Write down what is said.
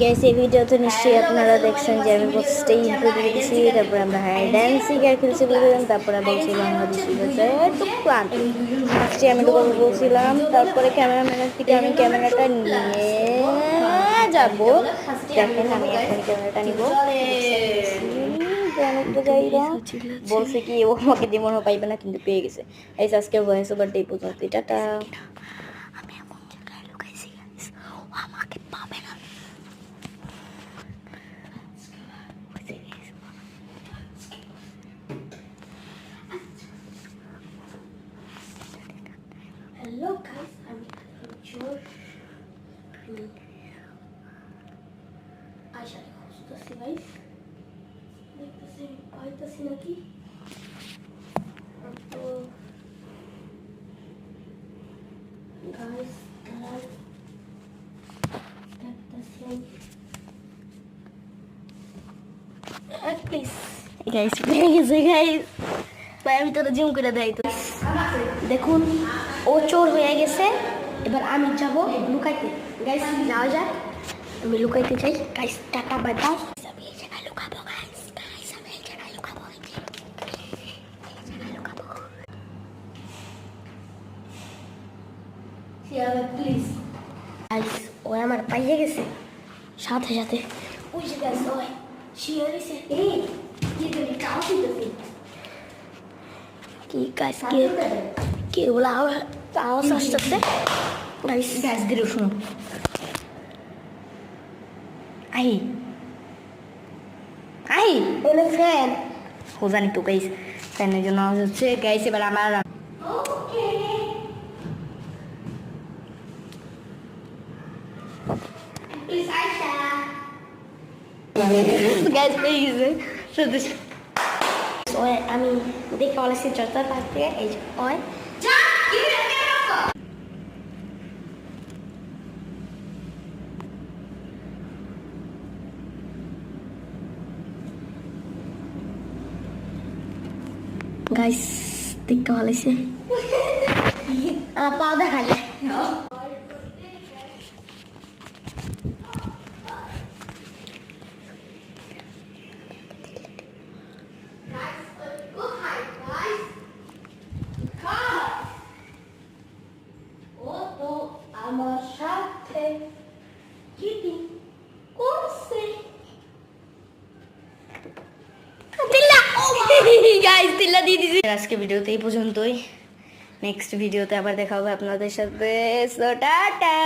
Guys এই ভিডিওতে নিশ্চয়ই আপনারা দেখছেন যে আমি ফার্স্টেই ইন্ট্রো দিয়ে দিয়েছি, তারপর আমরা হাইড অ্যান্ড সিক আর খেলছি বলছিলাম, তারপরে বলছি বাংলাদেশি ভাষায় একটু ক্লান্ত ফার্স্টে আমি ঢুকাবো বলছিলাম, তারপরে ক্যামেরাম্যানের থেকে আমি ক্যামেরাটা নিয়ে যাব। দেখেন আমি এখন ক্যামেরাটা নিব, বলছে কি ও আমাকে দিয়ে মনে পাইবে না, কিন্তু পেয়ে গেছে। এই আজকে ভয়েস ওভারটা এই পর্যন্ত, টাটা। আমি এমন জায়গায় লুকাইছি গাইস, ও আমাকে পাবে না। Hello guys, I'm George. আশা খুঁজতেছি গাইস, দেখতেছি পাইতেছি নাকি। তো গাইস দেখতেছি প্লিজ গাইস পেয়ে গেছে গাইস, ভাই আমি তোরা জুম করে দেই তো। দেখুন ও চোর হয়ে গেছে, এবার আমি যাব লুকাইতে। গাইস যাওয়া যাক, আমি লুকাইতে চাই। Guys tata bye bye. আমি এই জায়গায় লুকাবো গাইস, গাইস আমি এই জায়গায় লুকাবো, এই জায়গায় লুকাবো। শিয়াল প্লিজ। গাইস ও আমার পাইয়ে গেছে, সাথে সাথে ওই যে গাইস ওই শিয়াল এসে এই কি করে কাউকে দিতে কি গাইস কি বলা আওয়াজ আসতেছে। গাইস গাইস দিলো শুনো, আই আই বলে ফ্যান ও জানি তো গাইস, ফ্যানের জন্য আওয়াজ হচ্ছে গাইস। এবার আমার ওকে প্লিজ আয়শা। গাইস পেয়ে গেছে সত্যি। ওই আমি দেখে বলেছি চর্চার পাশ থেকে এই যে ওই গাইস দেখতে বলেছে আমার পা দেখালে আমার সাথে চিটিং করছে। গাইস দিল্লা দিয়ে দিছি। আজকে ভিডিওতে এই পর্যন্তই, নেক্সট ভিডিওতে আবার দেখা হবে আপনাদের সাথে। So tata.